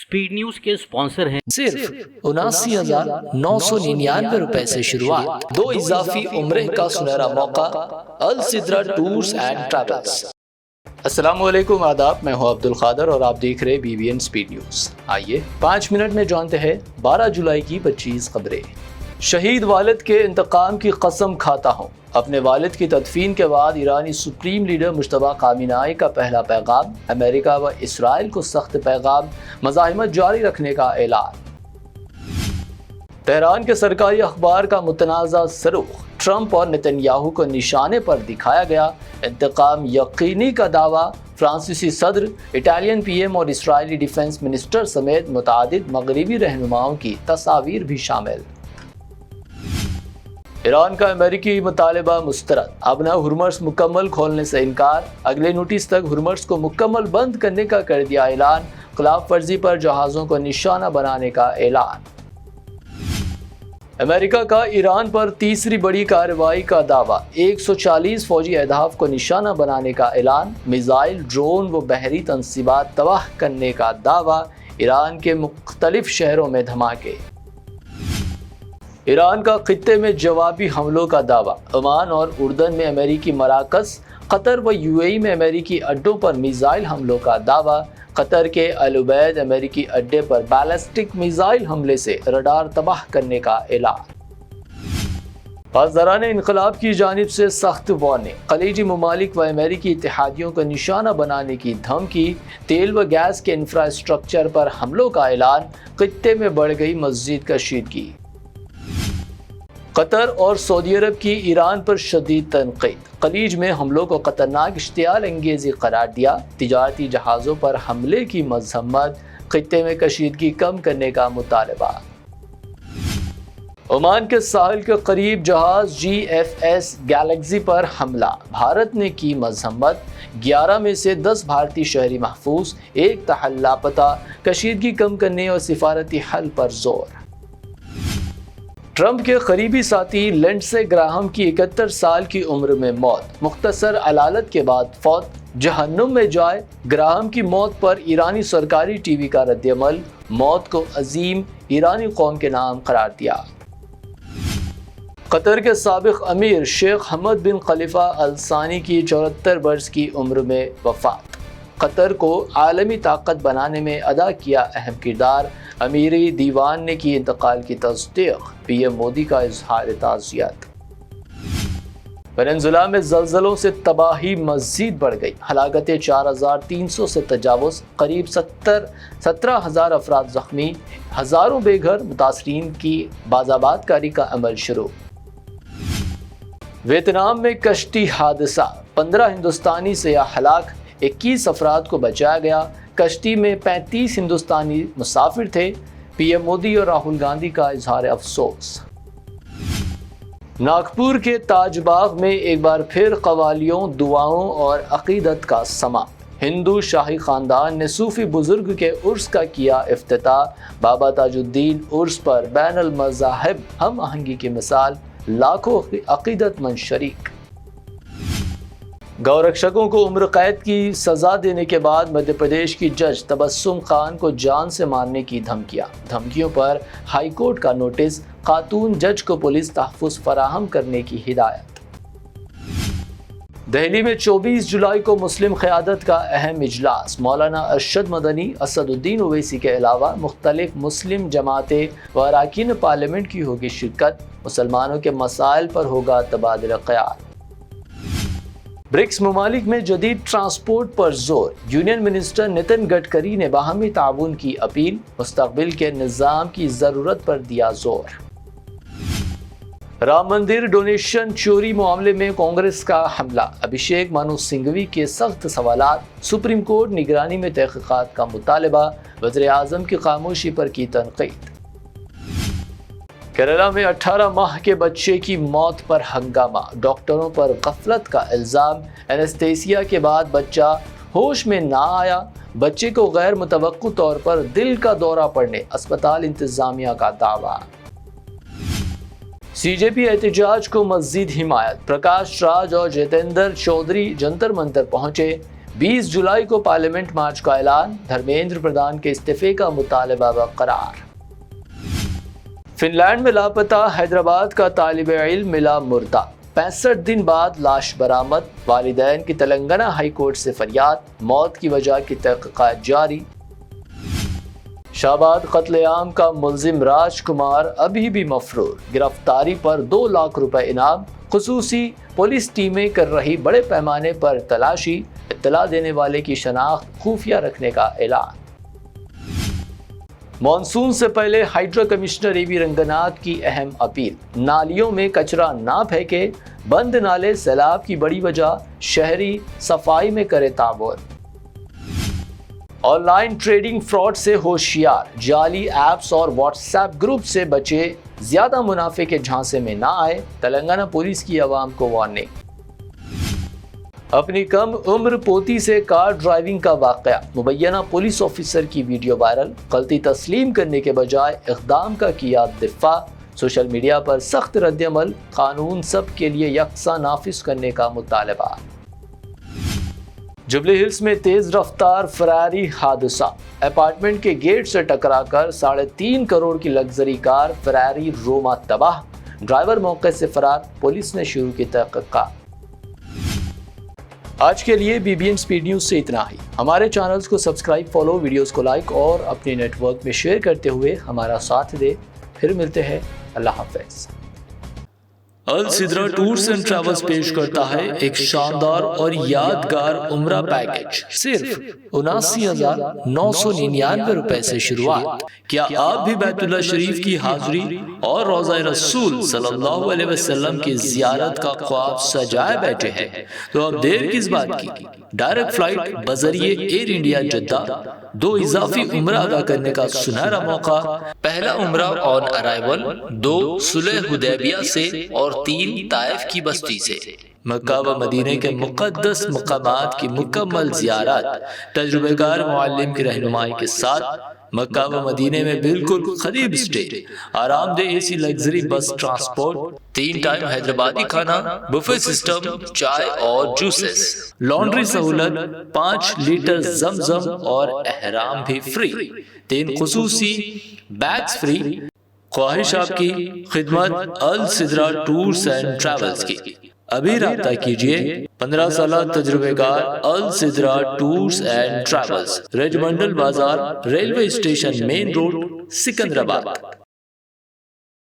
Speed news के sponsor हैं सिर्फ 79,999 रुपए से शुरुआत, 2 इजाफी उम्रे का सुनहरा मौका। अल सिद्रा टूर्स एंड ट्रैवल्स। अस्सलाम वालेकुम, आदाब। मैं हूं अब्दुल खादर और आप देख रहे हैं BBN स्पीड न्यूज। आइए 5 मिनट में जानते हैं 12 जुलाई की 25 खबरें। शहीद वालिद के इंतकाम की कसम खाता हूँ। अपने वालिद की तदफीन के बाद ईरानी सुप्रीम लीडर मुश्तबा कामिनाई का पहला पैगाम। अमेरिका व इसराइल को सख्त पैगाम, मज़ाहिमत जारी रखने का ऐलान। तेहरान के सरकारी अखबार का मुतनाज़ा सरूख। ट्रंप और नेतन्याहू को निशाने पर दिखाया गया। इंतकाम यकीनी का दावा। फ्रांसीसी सदर, इटालियन PM और इसराइली डिफेंस मिनिस्टर समेत मुतादिद मगरबी रहनुमाओं की तस्वीर भी शामिल। ईरान का अमेरिकी मुतालबा मुस्तरद। अब न हुर्मस मुकम्मल खोलने से इनकार। अगले नोटिस तक हुर्मस को मुकम्मल बंद करने का कर दिया ऐलान। खिलाफ वर्जी पर जहाज़ों को निशाना बनाने का ऐलान। अमेरिका का ईरान पर तीसरी बड़ी कार्रवाई का दावा। 140 फौजी अहदाफ को निशाना बनाने का ऐलान। मिसाइल, ड्रोन व बहरी तंसीबात तबाह करने का दावा। ईरान के मुख्तलिफ शहरों में धमाके। ईरान का खित्ते में जवाबी हमलों का दावा। ओमान और उर्दन में अमेरिकी मराकज़, कतर व UAE में अमेरिकी अड्डों पर मिसाइल हमलों का दावा। कतर के अल उबैद अमेरिकी अड्डे पर बैलिस्टिक मिसाइल हमले से रडार तबाह करने का ऐलान। पासदारान इनकलाब की जानिब से सख्त वार्निंग। खलीजी ममालिक व अमेरिकी इत्तेहादियों को निशाना बनाने की धमकी। तेल व गैस के इंफ्रास्ट्रक्चर पर हमलों का ऐलान। खित्ते में बढ़ गई मज़ीद कशीदगी। कतर और सऊदी अरब की ईरान पर शदीद तनकीद। खलीज में हमलों को खतरनाक इश्तियाल अंगेज़ी करार दिया। तिजारती जहाज़ों पर हमले की मज़म्मत। खित्ते में कशीदगी कम करने का मुतालबा। ओमान के साहिल के करीब जहाज़ GFS गैलेक्सी पर हमला। भारत ने की मज़म्मत। 11 में से 10 भारतीय शहरी महफूज, 1 तहल लापता। कशीदगी कम करने और सिफारती हल पर जोर। ट्रंप के करीबी साथी लिंडसे ग्राहम की 71 साल की उम्र में मौत। मुख्तसर अलालत के बाद फौत। जहन्नुम में जाए। ग्राहम की मौत पर ईरानी सरकारी TV का रद्दअमल। मौत को अजीम ईरानी कौम के नाम करार दिया। कतर के साबिक अमीर शेख हमद बिन खलीफा अल सानी की 74 वर्ष की उम्र में वफात। कतर को आलमी ताकत बनाने में अदा किया अहम किरदार। अमीरी दीवान ने की इंतकाल की तस्दीक। PM मोदी का इजहार ताज़ियत। वेनेजुएला में ज़लज़लों से तबाही मज़ीद बढ़ गई। हलाकतें 4,300 से तजावुज़। करीब 17,000 अफराद ज़ख्मी। हज़ारों बेघर। मुतासरीन की बाज़ाबातकारी का अमल शुरू। वियतनाम में कश्ती हादसा। 15 हिंदुस्तानी सयाह हलाक। 21 अफराद को बचाया गया। कश्ती में 35 हिंदुस्तानी मुसाफिर थे। PM मोदी और राहुल गांधी का इजहार अफसोस। नागपुर के ताजबाग में एक बार फिर कवालियों, दुआओं और अकीदत का समा। हिंदू शाही खानदान ने सूफी बुजुर्ग के उर्स का किया इफ्तिताह। बाबा ताजुद्दीन उर्स पर बैनुल मज़ाहिब हम आहंगी की मिसाल। लाखों अकीदतमंद शरीक। गौरक्षकों को उम्र कैद की सजा देने के बाद मध्य प्रदेश की जज तबस्सुम खान को जान से मारने की धमकियों पर हाई कोर्ट का नोटिस। खातून जज को पुलिस तहफ़्फ़ुज़ फराहम करने की हिदायत। दिल्ली में 24 जुलाई को मुस्लिम क़यादत का अहम इजलास। मौलाना अरशद मदनी, असदुद्दीन ओवैसी के अलावा मुख्तलिफ मुस्लिम जमातें व अरकान पार्लियामेंट की होगी शिरकत। मुसलमानों के मसाइल पर होगा तबादला ख़याल। ब्रिक्स ममालिक में जदीद ट्रांसपोर्ट पर जोर। यूनियन मिनिस्टर नितिन गडकरी ने बाहमी ताउन की अपील। मुस्तक़बिल के निज़ाम की ज़रूरत पर दिया जोर। राम मंदिर डोनेशन चोरी मामले में कांग्रेस का हमला। अभिषेक मनु सिंघवी के सख्त सवालात। सुप्रीम कोर्ट निगरानी में तहक़ीक़ात का मुतालबा। वज़ीर आज़म की खामोशी पर की तनक़ीद। केरला में 18 माह के बच्चे की मौत पर हंगामा। डॉक्टरों पर गफलत का इल्ज़ाम। एनेस्थीसिया के बाद बच्चा होश में ना आया। बच्चे को गैर मुतवक्किल तौर पर दिल का दौरा पड़ने अस्पताल इंतज़ामिया का दावा। CJP एहतजाज को मज़ीद हिमायत। प्रकाश राज और जितेंद्र चौधरी जंतर मंतर पहुंचे। 20 जुलाई को पार्लियामेंट मार्च का ऐलान, धर्मेंद्र प्रधान के इस्तीफे का मुतालबा बरकरार। फिनलैंड में लापता हैदराबाद का तालिब इल्म मिला मुर्दा, 65 दिन बाद लाश बरामद, वालिदैन की तेलंगाना हाई कोर्ट से फरियाद, मौत की वजह की तहकीकात जारी। शाहबाद कत्लेआम का मुल्जिम राजकुमार अभी भी मफरूर, गिरफ्तारी पर 2 लाख रुपए इनाम, खुसूसी पुलिस टीमें कर रही बड़े पैमाने पर तलाशी, इत्तला देने वाले की शनाख्त खुफिया रखने का ऐलान। मॉनसून से पहले हाइड्रा कमिश्नर एवी रंगनाथ की अहम अपील, नालियों में कचरा ना फेंके, बंद नाले सैलाब की बड़ी वजह, शहरी सफाई में करे ताबून। ऑनलाइन ट्रेडिंग फ्रॉड से होशियार, जाली ऐप्स और व्हाट्सएप ग्रुप से बचे, ज्यादा मुनाफे के झांसे में ना आए, तेलंगाना पुलिस की आवाम को वार्निंग। अपनी कम उम्र पोती से कार ड्राइविंग का वाकया, मुबैना पुलिस ऑफिसर की वीडियो वायरल, गलती तस्लीम करने के बजाय इक़दाम का किया दिफा, सोशल मीडिया पर सख्त रद्दअमल, कानून सब के लिए यकसा नाफिज करने का मुतालबा। जुबली हिल्स में तेज रफ्तार फरारी हादसा, अपार्टमेंट के गेट से टकराकर 3.5 करोड़ की लग्जरी कार फरारी रोमा तबाह, ड्राइवर मौके से फरार, पुलिस ने शुरू की तहकीकात। आज के लिए बीबीएन स्पीड न्यूज से इतना ही। हमारे चैनल्स को सब्सक्राइब, फॉलो, वीडियोस को लाइक और अपने नेटवर्क में शेयर करते हुए हमारा साथ दे। फिर मिलते हैं, अल्लाह हाफ़िज़। अल सिद्रा टूर्स एंड ट्रैवल्स पेश करता है एक शानदार और यादगार उम्रा पैकेज, सिर्फ 79,999 रुपए से शुरुआत। क्या आप भी बैतुल्लाह शरीफ की हाजिरी और रोज़ा रसूल सल्लल्लाहु अलैहि वसल्लम की ज़ियारत का ख्वाब सजाए बैठे हैं? तो अब देर किस बात की, डायरेक्ट फ्लाइट बजरिए एयर इंडिया जद्दा, 2 इजाफी उम्रा अदा करने का सुनहरा मौका। पहला उम्रा ऑन अराइवल 2 सुलह हुदैबिया से और 3 ताइफ की बस्ती से। मक्का व मदीने के मुक़द्दस मकामात की मुकम्मल ज़ियारत तजुर्बेकार मुअल्लिम की रहनुमाई के साथ। मक्का व मदीने में बिल्कुल करीब स्टे, आरामदेह AC luxury bus transport, 3 time Hyderabadi खाना, बुफे सिस्टम, चाय और जूसेस, लॉन्ड्री सहूलत, 5 लीटर जमजम और एहराम भी फ्री, 3 खुसूसी बैग्स फ्री। ख्वाहिश आपकी खिदमत Al Sidra tours and travels की। अभी राब्ता कीजिए 15 साल तजुर्बेकार Al Sidra tours and travels, regimental Bazaar, railway station, main road, Secunderabad.